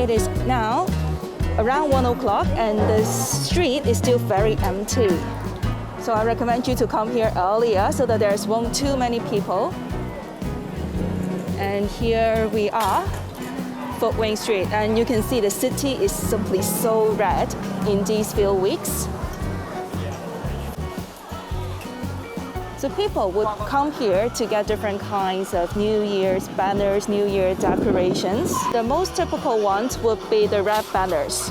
It is now around 1 o'clock and the street is still very empty. So I recommend you to come here earlier so that there's won't too many people. And here we are, Fuk Wing Street, and you can see the city is simply so red in these few weeks. So people would come here to get different kinds of New Year's banners, New Year decorations. The most typical ones would be the red banners.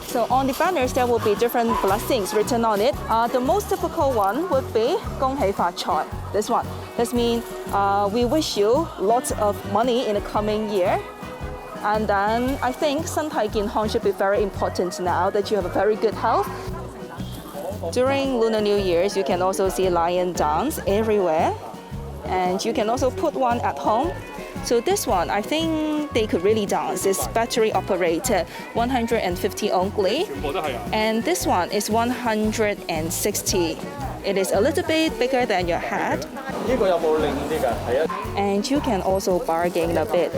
So on the banners, there will be different blessings written on it. The most typical one would be Hei Fat Choy, this one. This means we wish you lots of money in the coming year. And then I think Sun Tai Gin Hong should be very important now that you have a very good health. During Lunar New Year's, you can also see lion dance everywhere. And you can also put one at home. So this one, I think they could really dance. It's battery operated, 150 only. And this one is 160. It is a little bit bigger than your head. And you can also bargain a bit.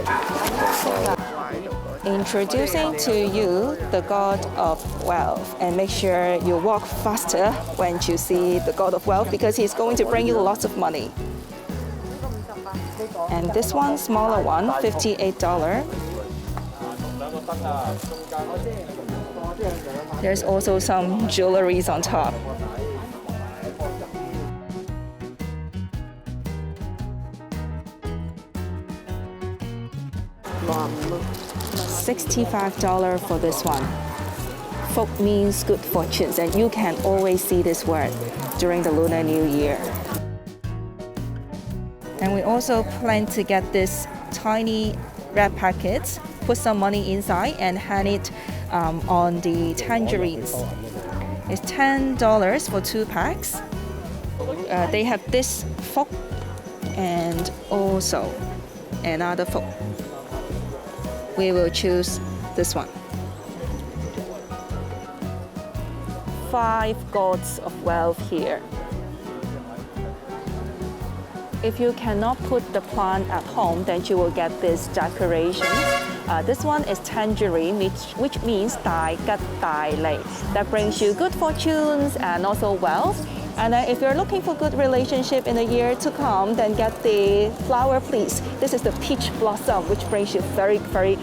Introducing to you the God of Wealth, and make sure you walk faster when you see the God of Wealth because he's going to bring you lots of money. And this one, smaller one, $58. There's also some jewelries on top. $65 for this one. Fuk means good fortunes, and you can always see this word during the Lunar New Year. And we also plan to get this tiny red packets, put some money inside and hang it on the tangerines. It's $10 for 2 packs. They have this Fuk and also another Fuk. We will choose this one. 5 gods of wealth here. If you cannot put the plant at home, then you will get this decoration. This one is Tangerine, which means Dai Gat Dai Lai. That brings you good fortunes and also wealth. And if you're looking for good relationship in the year to come, then get the flower, please. This is the peach blossom, which brings you very, very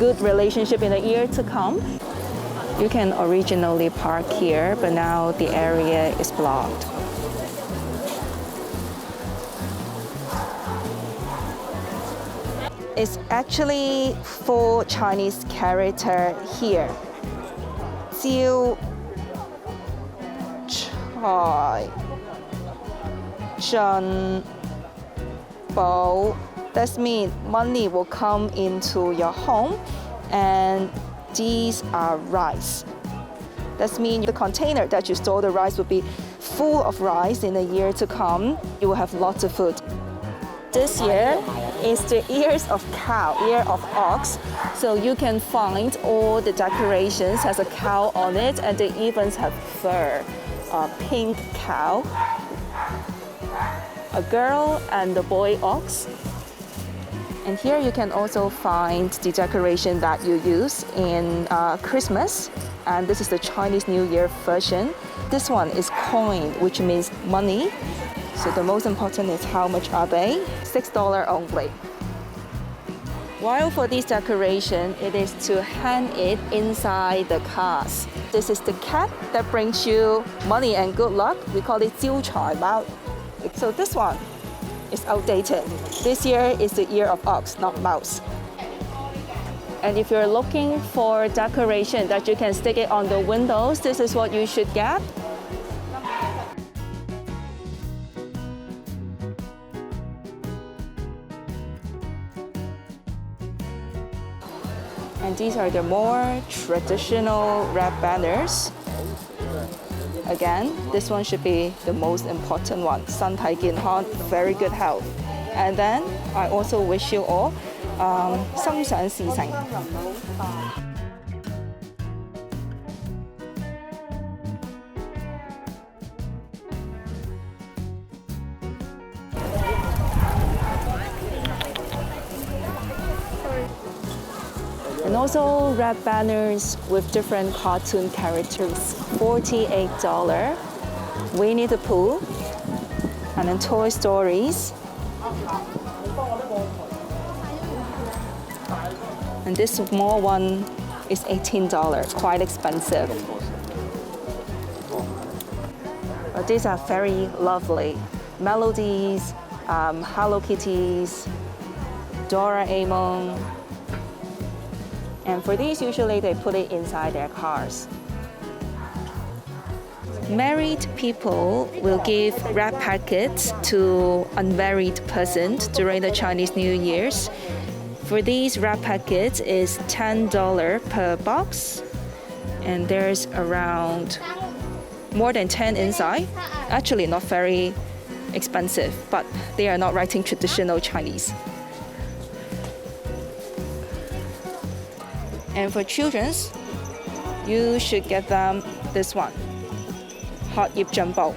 good relationship in the year to come. You can originally park here, but now the area is blocked. It's actually 4 Chinese characters here. Jiu Chai Zhen Bo. That means money will come into your home, and these are rice. That means the container that you store the rice will be full of rice in the year to come. You will have lots of food. This year is the ears of cow, ear of ox. So you can find all the decorations has a cow on it, and they even have fur. A pink cow, a girl and the boy ox. And here you can also find the decoration that you use in Christmas. And this is the Chinese New Year version. This one is coin, which means money. So the most important is how much are they? $6 only. While for this decoration, it is to hang it inside the cars. This is the cap that brings you money and good luck. We call it Jiu Chai Bao. So this one is outdated. This year is the year of ox, not mouse. And if you're looking for decoration that you can stick it on the windows, this is what you should get. And these are the more traditional red banners. Again, this one should be the most important one. Sun Tai Gin Hong, very good health. And then I also wish you all 心想事成. And also red banners with different cartoon characters, $48. Winnie the Pooh, and then Toy Stories. And this small one is $18, quite expensive. But these are very lovely. Melodies, Hello Kitties, Doraemon. And for these, usually they put it inside their cars. Married people will give wrap packets to unmarried persons during the Chinese New Year's. For these wrap packets is $10 per box, and there's around more than 10 inside. Actually not very expensive, but they are not writing traditional Chinese. And for children's, you should get them this one. Hot Yip Jumbo,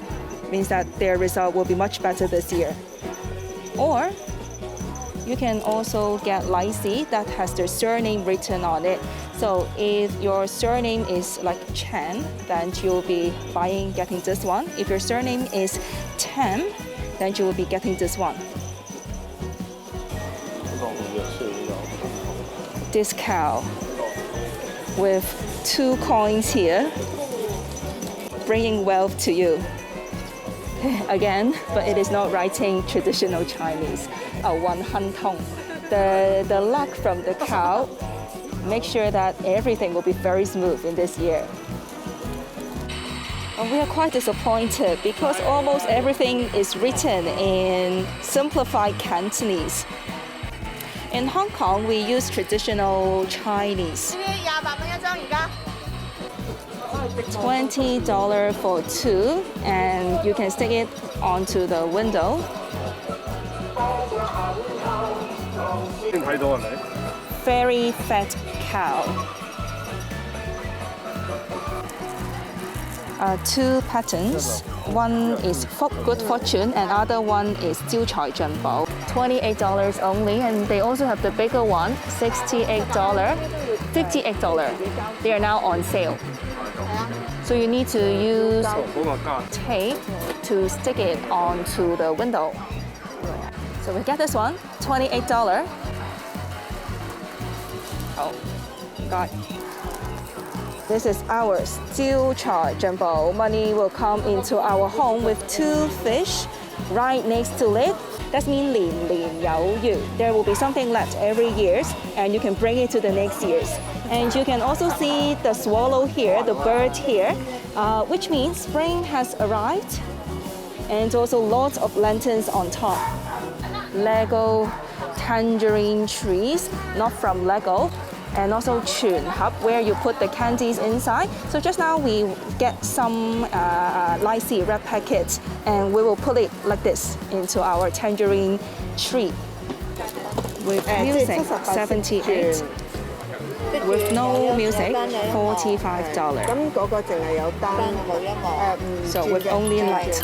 means that their result will be much better this year. Or you can also get Lai See that has their surname written on it. So if your surname is like Chen, then you'll be getting this one. If your surname is Tam, then you will be getting this one. This cow with 2 coins here, bringing wealth to you. Again, but it is not writing traditional Chinese. Wan Han Tong. The luck from the cow, make sure that everything will be very smooth in this year. And we are quite disappointed because almost everything is written in simplified Cantonese. In Hong Kong, we use traditional Chinese. $20 for 2, and you can stick it onto the window. Very fat cow. 2 patterns. One is Good Fortune and other one is Jiu Chai Zhenbao. $28 only, and they also have the bigger one, $68, $58. They are now on sale. So you need to use tape to stick it onto the window. So we get this one, $28. Oh, God. This is ours, Jiu Chai Zhenbao. Money will come into our home with 2 fish right next to it. That means 年年有餘. There will be something left every year, and you can bring it to the next years. And you can also see the swallow here, the bird here, which means spring has arrived. And also lots of lanterns on top. Lego tangerine trees, not from Lego. And also Chun Hub, where you put the candies inside. So just now we get some Lai See wrap packets, and we will put it like this into our tangerine tree. With music, $78. With no music, $45. So with only light.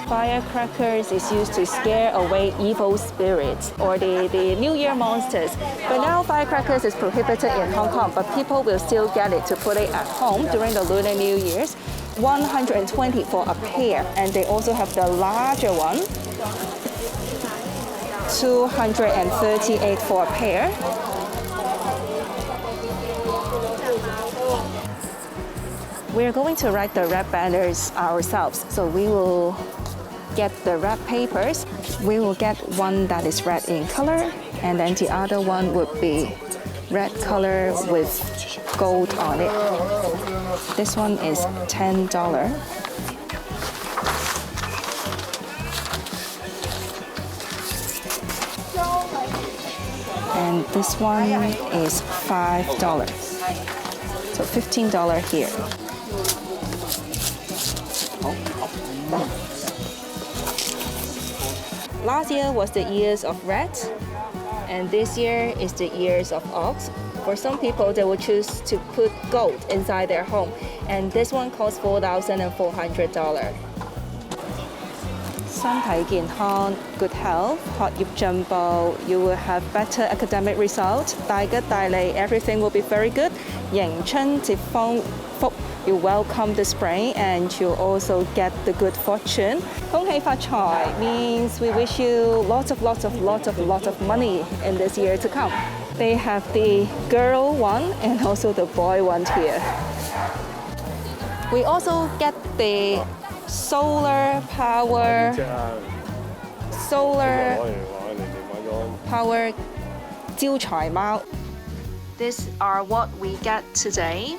Firecrackers is used to scare away evil spirits or the New Year monsters. But now firecrackers is prohibited in Hong Kong, but people will still get it to put it at home during the Lunar New Year's. $120 for a pair, and they also have the larger one. $238 for a pair. We're going to write the wrap banners ourselves, so we will get the wrap papers. We will get one that is red in color, and then the other one would be red color with gold on it. This one is $10. And this one is $5. So $15 here. Last year was the years of rat, and this year is the years of ox. For some people, they will choose to put gold inside their home, and this one costs $4,400. 身體健康, good health, 學業進步, you will have better academic results, 大吉大利, everything will be very good, 迎春接風, Fuk, you welcome the spring and you also get the good fortune. 恭喜發財 means we wish you lots of money in this year to come. They have the girl one and also the boy one here. We also get the solar power 招財貓. These are what we get today.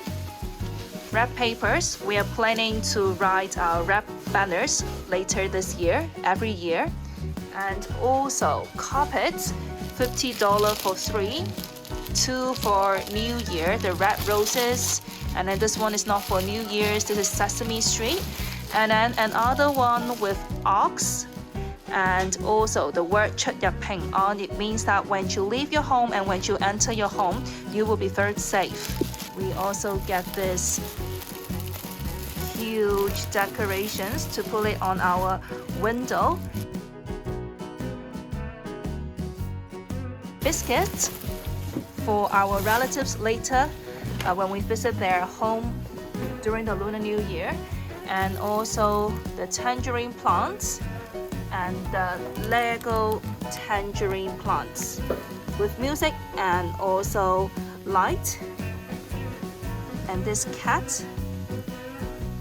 Wrap papers. We are planning to write our wrap banners later this year, every year. And also carpets, $50 for 3, 2 for New Year, the red roses. And then this one is not for New Year's, this is Sesame Street. And then another one with ox. And also the word 出入平安, it means that when you leave your home and when you enter your home, you will be very safe. We also get this huge decorations to put it on our window. Biscuits for our relatives later when we visit their home during the Lunar New Year. And also the tangerine plants and the Lego tangerine plants with music and also light. And this cat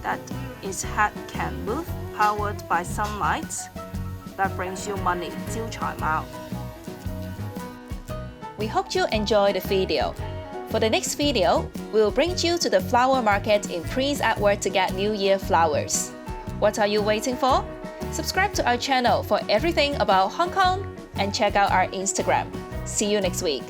that its head can move, powered by sunlight, that brings you money, 招財貓. We hope you enjoyed the video. For the next video, we will bring you to the flower market in Prince Edward to get New Year flowers. What are you waiting for? Subscribe to our channel for everything about Hong Kong and check out our Instagram. See you next week.